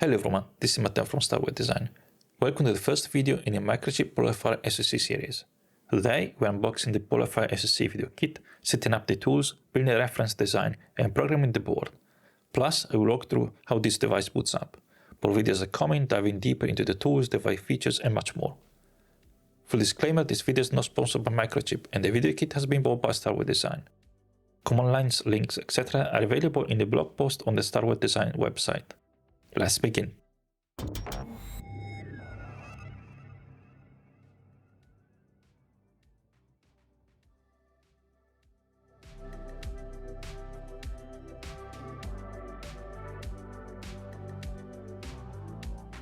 Hello everyone, this is Matteo from Starway Design. Welcome to the first video in the Microchip Polarfire SoC series. Today we are unboxing the Polarfire SoC video kit, setting up the tools, building a reference design and programming the board. Plus I will walk through how this device boots up. More videos are coming, diving deeper into the tools, device features and much more. Full disclaimer, this video is not sponsored by Microchip and the video kit has been bought by Starway Design. Command lines, links, etc. are available in the blog post on the Starway Design website. Let's begin.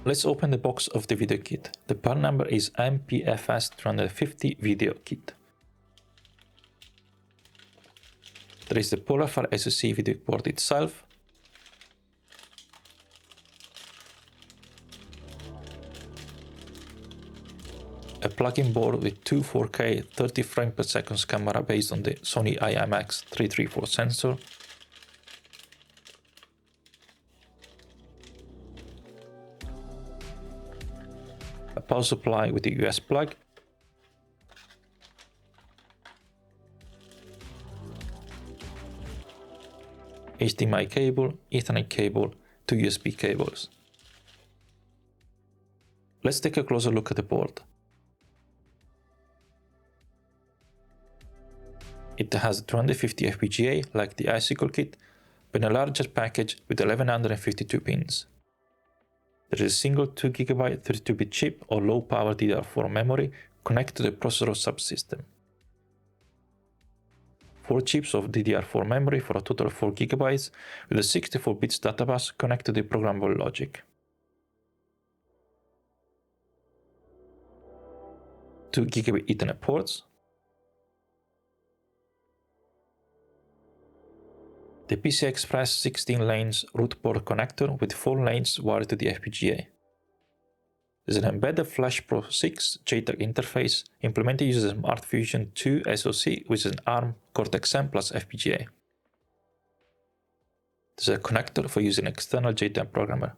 Let's open the box of the video kit. The part number is MPFS350 video kit. There is the Polarfire SoC video board itself, a plug-in board with two 4K 30 frames per second camera based on the Sony IMX334 sensor, a power supply with a US plug, HDMI cable, Ethernet cable, two USB cables. Let's take a closer look at the board. It has 250 FPGA like the Icicle kit, but in a larger package with 1152 pins. There is a single 2GB 32-bit chip or low-power DDR4 memory connected to the processor subsystem. 4 chips of DDR4 memory for a total of 4GB with a 64 bits data bus connected to the programmable logic. 2 GB Ethernet ports, the PCI Express 16 lanes root port connector with 4 lanes wired to the FPGA. There's an embedded Flash Pro 6 JTAG interface implemented using Smart Fusion 2 SoC with an ARM Cortex-M plus FPGA. There's a connector for using external JTAG programmer.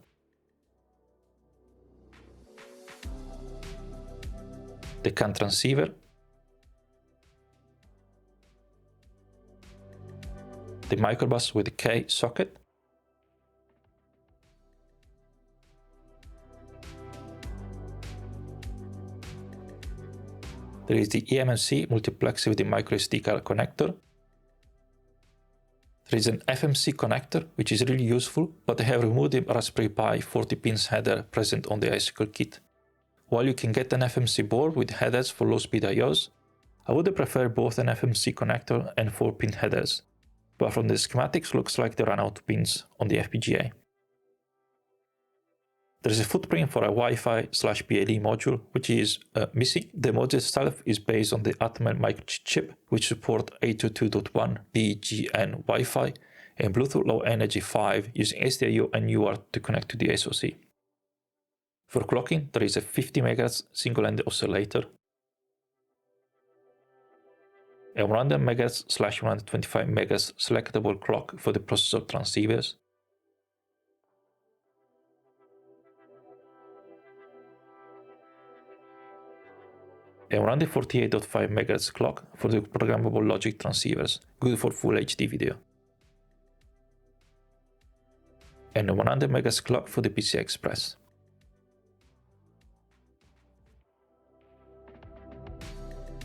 The CAN transceiver, the microbus with the K socket, there is the eMMC multiplexer with the microSD card connector. There is an FMC connector, which is really useful, but I have removed the Raspberry Pi 40 pins header present on the Icicle kit. While you can get an FMC board with headers for low-speed IOs, I would prefer both an FMC connector and 4-pin headers, but from the schematics looks like they ran out of pins on the FPGA. There is a footprint for a Wi-Fi/BLE module, which is missing. The module itself is based on the Atmel Microchip chip, which supports 802.1 BGN Wi-Fi and Bluetooth Low Energy 5 using SDIO and UART to connect to the SoC. For clocking, there is a 50 MHz single-ended oscillator, a 100 MHz/125 MHz selectable clock for the processor transceivers, a 148.5 MHz clock for the programmable logic transceivers, good for Full HD video, and a 100 MHz clock for the PCI Express.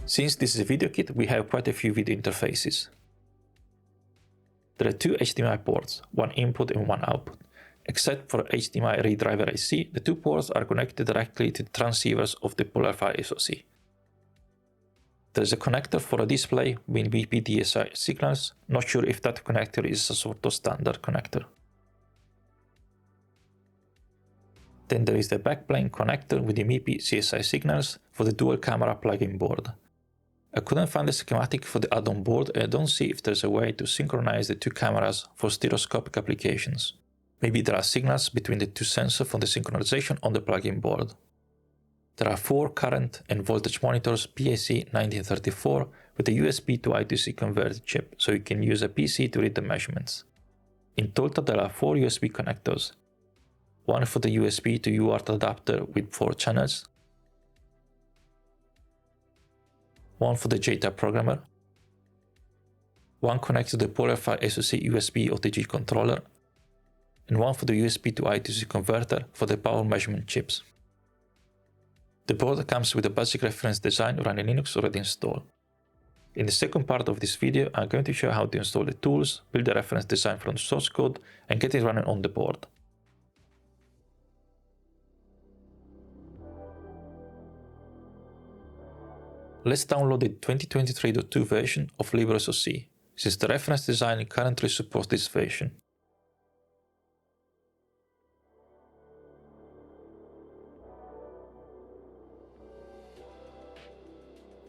Since this is a video kit, we have quite a few video interfaces. There are 2 HDMI ports, one input and one output. Except for HDMI redriver IC, the 2 ports are connected directly to the transceivers of the Polarfire SoC. There is a connector for a display with MIPI-DSI signals, not sure if that connector is a sort of standard connector. Then there is the backplane connector with the MIPI-CSI signals for the dual camera plug-in board. I couldn't find a schematic for the add-on board and I don't see if there's a way to synchronize the 2 cameras for stereoscopic applications. Maybe there are signals between the 2 sensors for the synchronization on the plug-in board. There are 4 current and voltage monitors PAC1934 with a USB to I2C converter chip, so you can use a PC to read the measurements. In total there are 4 USB connectors. one for the USB to UART adapter with 4 channels, one for the JTAG programmer, one connected to the Polarfire SoC USB OTG controller, and one for the USB to I2C converter for the power measurement chips. The board comes with a basic reference design running Linux already installed. In the second part of this video, I'm going to show how to install the tools, build the reference design from the source code, and get it running on the board. Let's download the 2023.2 version of LibreSoC, since the reference design currently supports this version.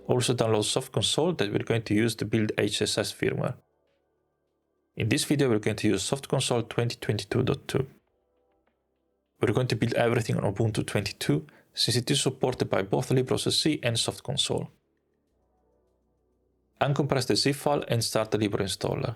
Also download soft console that we're going to use to build HSS firmware. In this video, we're going to use soft console 2022.2. We're going to build everything on Ubuntu 22, since it is supported by both LibreSoC and soft console. Uncompress the zip file and start the Libre installer.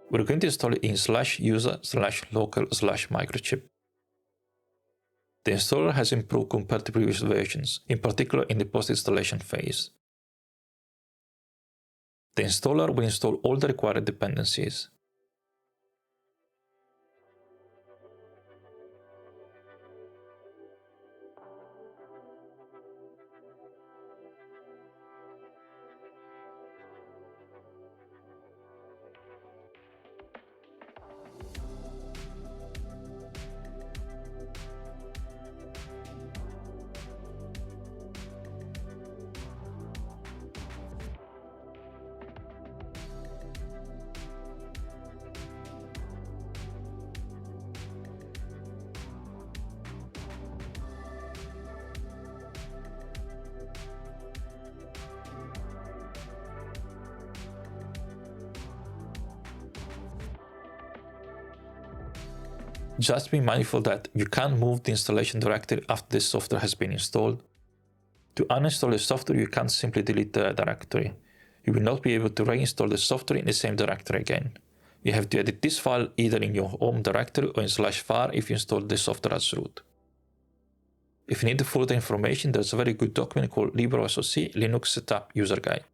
We're going to install it in /user/local/microchip. The installer has improved compared to previous versions, in particular in the post-installation phase. The installer will install all the required dependencies. Just be mindful that you can't move the installation directory after the software has been installed. To uninstall the software, you can't simply delete the directory. You will not be able to reinstall the software in the same directory again. You have to edit this file either in your home directory or in /var if you install the software as root. If you need further information, there's a very good document called LibreSoC Linux Setup User Guide.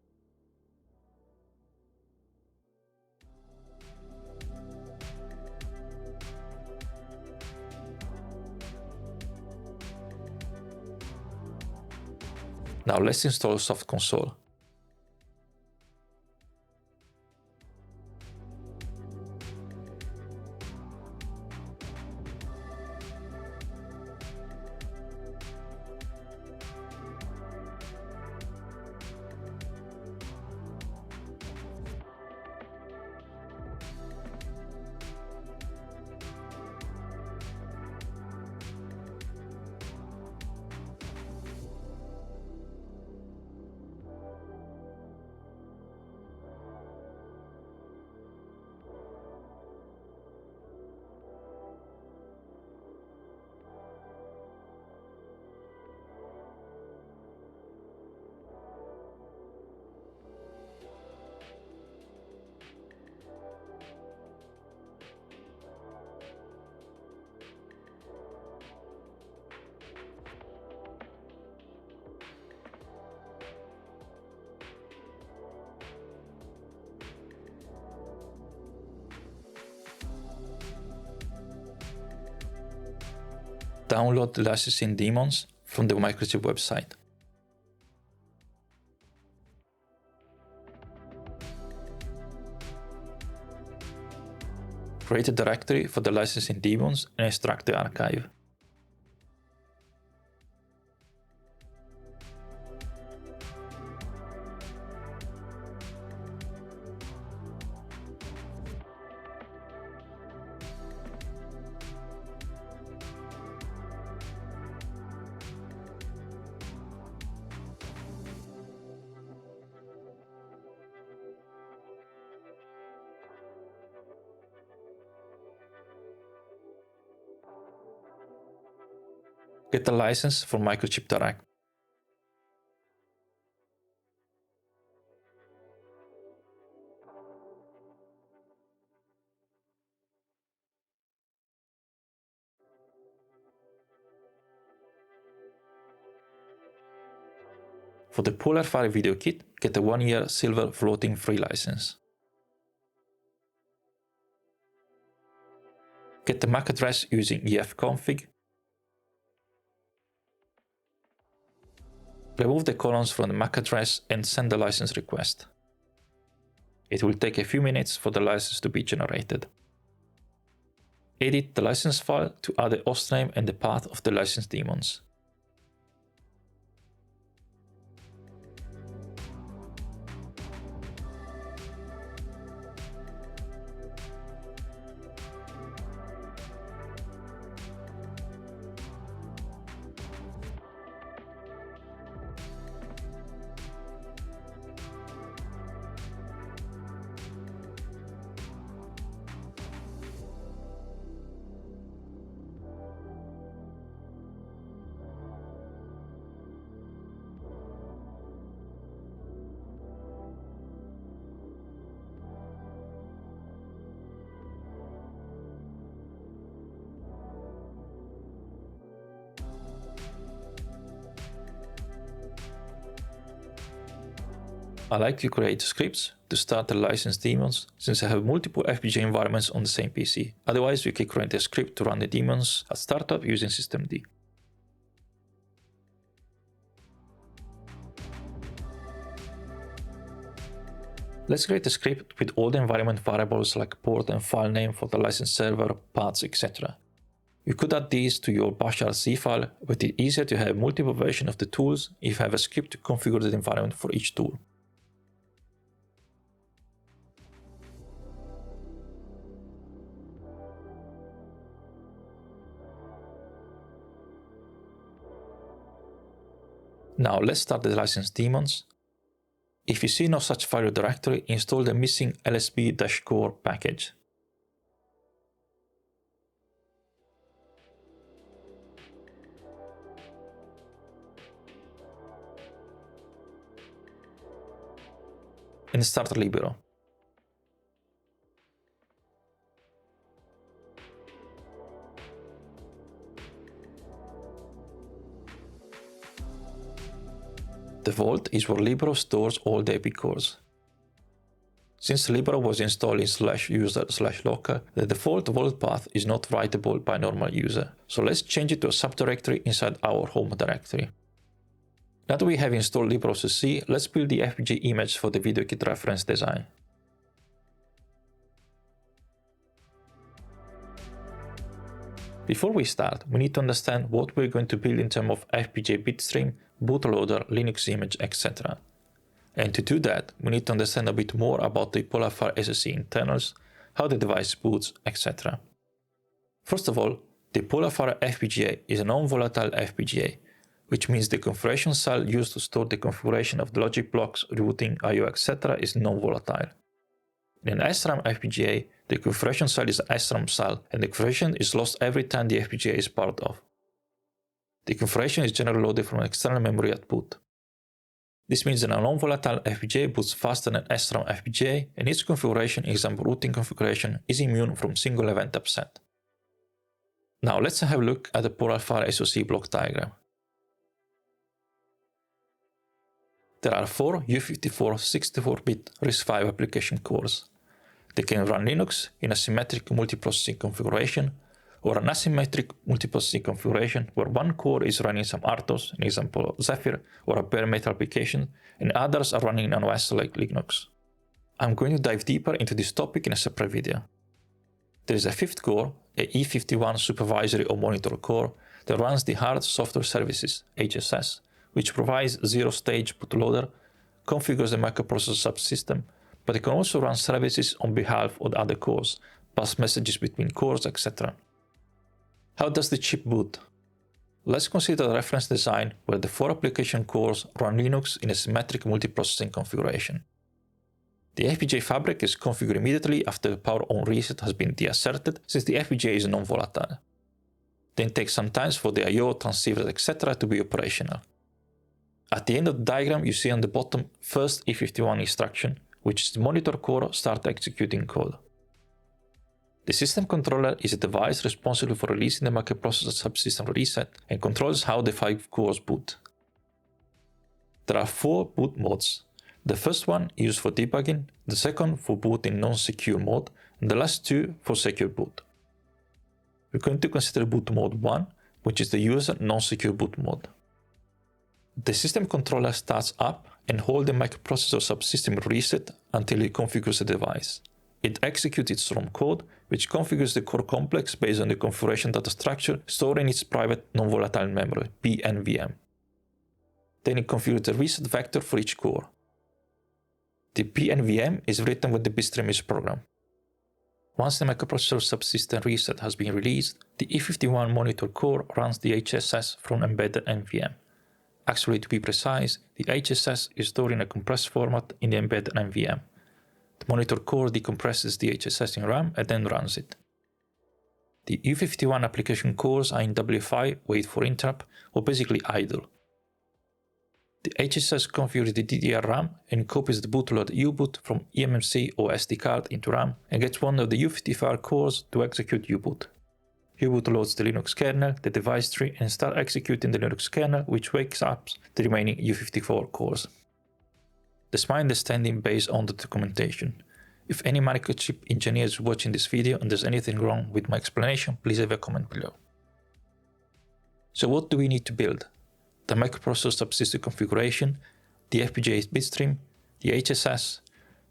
Now let's install soft console. Download the licensing daemons from the Microchip website. create a directory for the licensing daemons and extract the archive. Get the license for Microchip Direct. For the Polarfire video kit, get a 1-year silver floating free license. Get the MAC address using ifconfig. Remove the colons from the MAC address and send the license request. It will take a few minutes for the license to be generated. Edit the license file to add the hostname and the path of the license daemons. I like to create scripts to start the license daemons since I have multiple FPGA environments on the same PC. Otherwise, you can create a script to run the daemons at startup using systemd. Let's create a script with all the environment variables like port and file name for the license server, paths, etc. You could add these to your bash.rc file, but it's easier to have multiple versions of the tools if you have a script to configure the environment for each tool. Now let's start the license daemons. If you see no such file or directory, install the missing lsb-core package. And start libero. The vault is where libero stores all the epic cores. Since libero was installed in /user/local, the default vault path is not writable by normal user, so let's change it to a subdirectory inside our home directory. Now that we have installed libero.cc, let's build the FPGA image for the video kit reference design. Before we start, we need to understand what we're going to build in terms of FPGA bitstream, bootloader, Linux image, etc. And to do that, we need to understand a bit more about the Polarfire SoC internals, how the device boots, etc. First of all, the Polarfire FPGA is a non-volatile FPGA, which means the configuration cell used to store the configuration of the logic blocks, routing, I/O, etc. is non-volatile. In an SRAM FPGA, the configuration cell is an SRAM cell, and the configuration is lost every time the FPGA is powered off. The configuration is generally loaded from an external memory at boot. This means that a non-volatile FPGA boots faster than an SRAM FPGA, and its configuration, example routing configuration, is immune from single event upset. Now let's have a look at the Polarfire SoC block diagram. There are 4 U54 64-bit RISC-V application cores. They can run Linux in a symmetric multiprocessing configuration or an asymmetric multiprocessing configuration where one core is running some RTOS, an example Zephyr, or a bare metal application, and others are running an OS like Linux. I'm going to dive deeper into this topic in a separate video. There is a fifth core, a E51 supervisory or monitor core, that runs the Hard Software Services, HSS, which provides zero-stage bootloader, configures the microprocessor subsystem, but it can also run services on behalf of the other cores, pass messages between cores, etc. How does the chip boot? Let's consider a reference design where the 4 application cores run Linux in a symmetric multiprocessing configuration. The FPGA fabric is configured immediately after the power on reset has been deasserted, since the FPGA is non-volatile. Then it takes some time for the I/O, transceivers, etc. to be operational. At the end of the diagram, you see on the bottom first E51 instruction, which is the monitor core start executing code. The system controller is a device responsible for releasing the microprocessor subsystem reset and controls how the 5 cores boot. There are 4 boot modes. The first one used for debugging, the second for boot in non-secure mode, and the last 2 for secure boot. We're going to consider boot mode 1, which is the user non-secure boot mode. The system controller starts up and holds the microprocessor subsystem reset until it configures the device. It executes its ROM code, which configures the core complex based on the configuration data structure stored in its private non-volatile memory, PNVM. Then it configures the reset vector for each core. The PNVM is written with the bitstream program. Once the microprocessor subsystem reset has been released, the E51 monitor core runs the HSS from embedded NVM. Actually, to be precise, the HSS is stored in a compressed format in the embedded NVM. The monitor core decompresses the HSS in RAM and then runs it. The E51 application cores are in WFI, wait for interrupt, or basically idle. The HSS configures the DDR-RAM and copies the bootloader U-boot from eMMC or SD card into RAM and gets one of the U55 cores to execute U-boot. U-boot loads the Linux kernel, the device tree, and starts executing the Linux kernel, which wakes up the remaining U54 cores. That's my understanding based on the documentation. If any Microchip engineer is watching this video and there's anything wrong with my explanation, please leave a comment below. So what do we need to build? The microprocessor subsystem configuration, the FPGA bitstream, the HSS,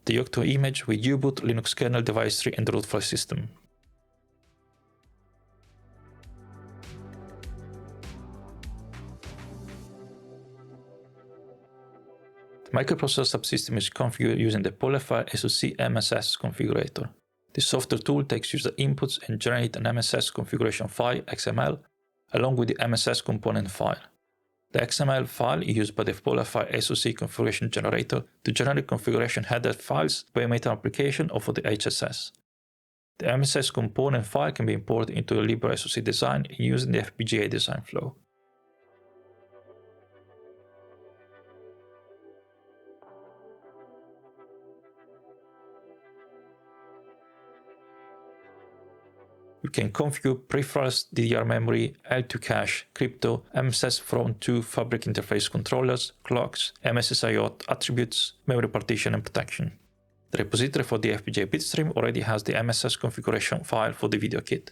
the Yocto image with U-boot, Linux kernel, device tree, and the root file system. The microprocessor subsystem is configured using the Polarfire SoC MSS configurator. This software tool takes user inputs and generates an MSS configuration file XML along with the MSS component file. The XML file is used by the Polarfire SoC configuration generator to generate configuration header files by meta application or for the HSS. The MSS component file can be imported into the LibreSoC design using the FPGA design flow. We can configure peripherals, DDR memory, L2 cache, crypto, MSS from-to fabric interface controllers, clocks, MSSIO attributes, memory partition and protection. The repository for the FPGA bitstream already has the MSS configuration file for the video kit.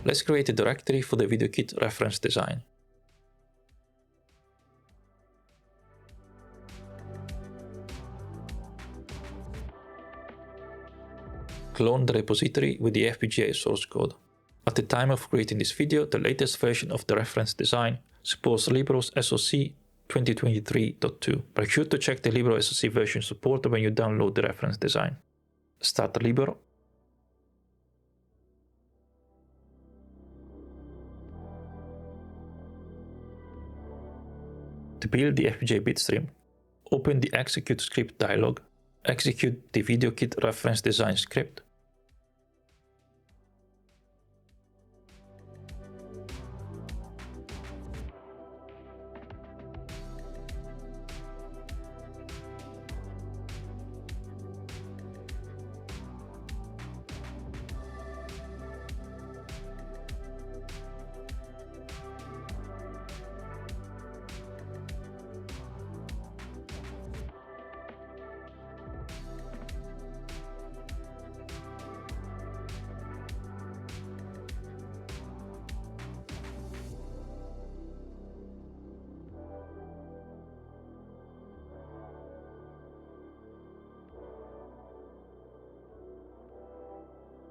Let's create a directory for the video kit reference design. Clone the repository with the FPGA source code. At the time of creating this video, the latest version of the reference design supports LibreSoC 2023.2. Be sure to check the LibreSoC version support when you download the reference design. Start Libre. To build the FPGA bitstream, open the Execute Script dialog. Execute the video kit reference design script.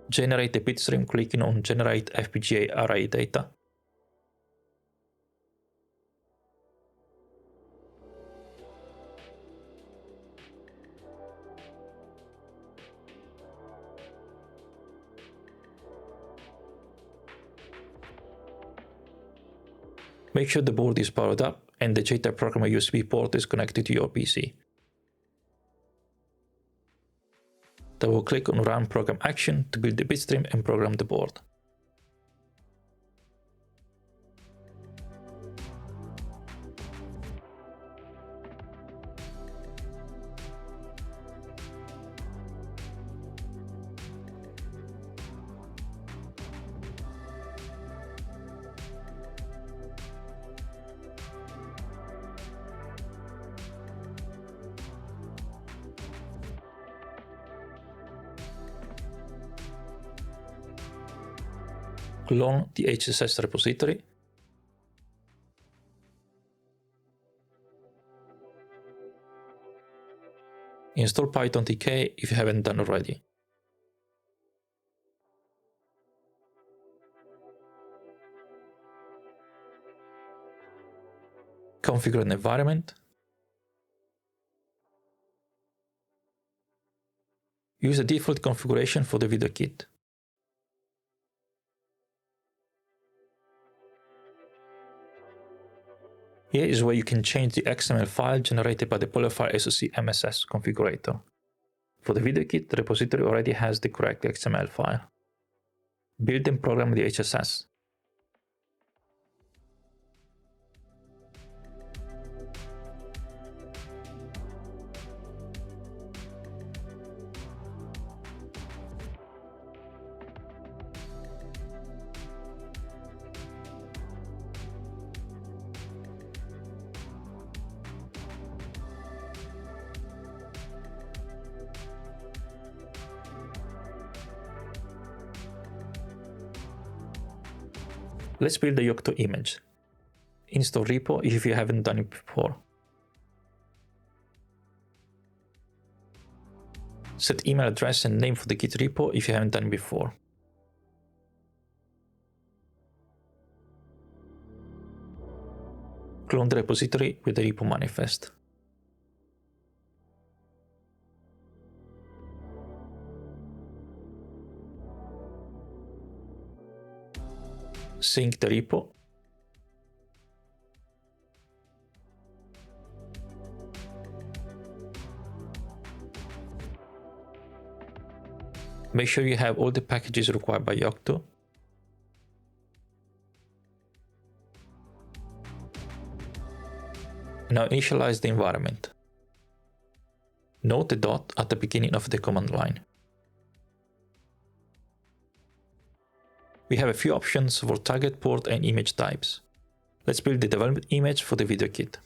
Generate a bitstream clicking on Generate FPGA Array Data. Make sure the board is powered up and the JTAG programmer USB port is connected to your PC. Double-click on Run Program Action to build the bitstream and program the board. Clone the HSS repository. Install Python TK if you haven't done already. Configure an environment. Use the default configuration for the video kit. Here is where you can change the XML file generated by the Polarfire SoC MSS configurator. For the video kit, the repository already has the correct XML file. Build and program the HSS. Let's build the Yocto image. Install repo if you haven't done it before. Set email address and name for the Git repo if you haven't done it before. Clone the repository with the repo manifest. Sync the repo. Make sure you have all the packages required by Yocto. Now initialize the environment. Note the dot at the beginning of the command line. We have a few options for target port and image types. Let's build the development image for the video kit.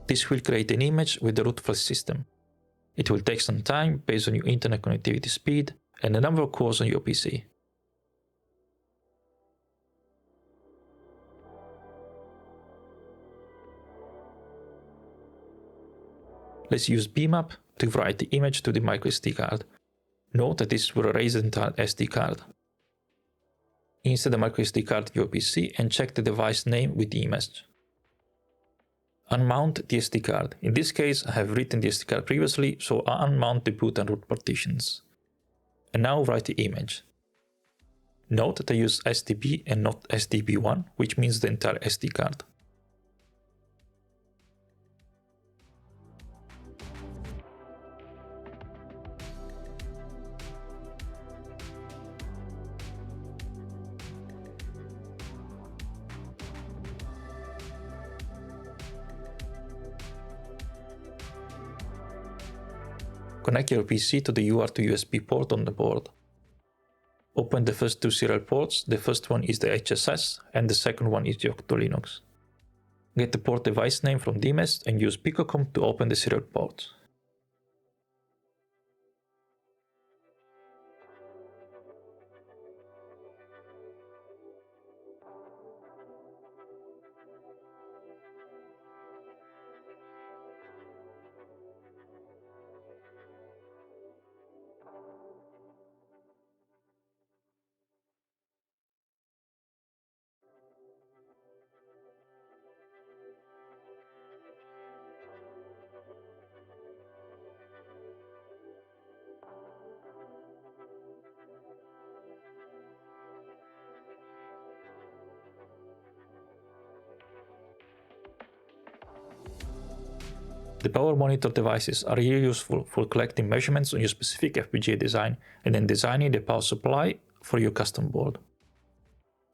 This will create an image with the root file system. It will take some time based on your internet connectivity speed and the number of cores on your PC. Let's use bmap to write the image to the microSD card. Note that this will erase the entire SD card. Insert the microSD card to your PC and check the device name with the image. Unmount the SD card. In this case, I have written the SD card previously, so I unmount the boot and root partitions. And now write the image. Note that I use SDB and not SDB1, which means the entire SD card. Connect your PC to the UART to USB port on the board. Open the first two serial ports. The first one is the HSS and the second one is Yocto Linux. Get the port device name from DMS and use Picocom to open the serial ports. The power monitor devices are really useful for collecting measurements on your specific FPGA design and then designing the power supply for your custom board.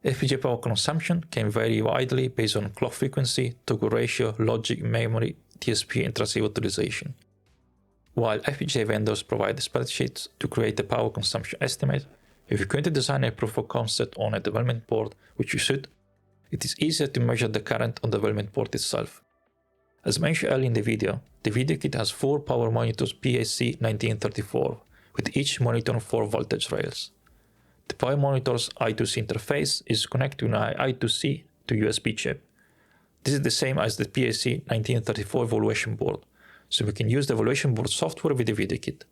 FPGA power consumption can vary widely based on clock frequency, toggle ratio, logic, memory, DSP, and transceiver utilization. While FPGA vendors provide spreadsheets to create a power consumption estimate, if you're going to design a proof of concept on a development board, which you should, it is easier to measure the current on the development board itself. As mentioned earlier in the video kit has 4 power monitors PAC1934, with each monitor on 4 voltage rails. The power monitor's I2C interface is connected to an I2C to USB chip. This is the same as the PAC1934 evaluation board, so we can use the evaluation board software with the video kit.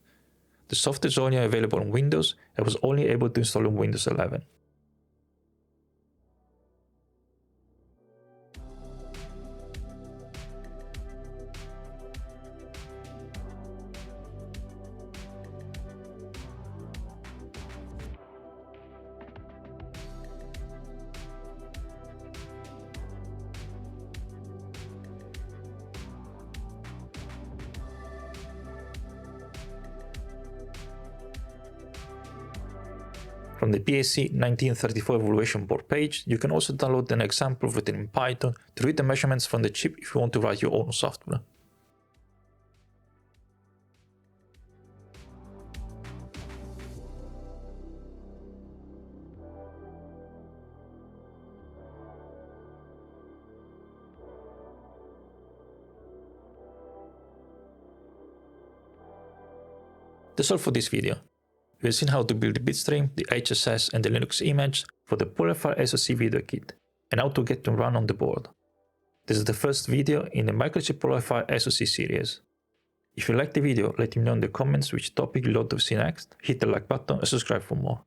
The software is only available on Windows and was only able to install on Windows 11. From the PAC1934 evaluation board page, you can also download an example written in Python to read the measurements from the chip if you want to write your own software. That's all for this video. We have seen how to build the bitstream, the HSS and the Linux image for the Polarfire SoC video kit, and how to get them run on the board. This is the first video in the Microchip Polarfire SoC series. If you liked the video, let me know in the comments which topic you'd love to see next, hit the like button and subscribe for more.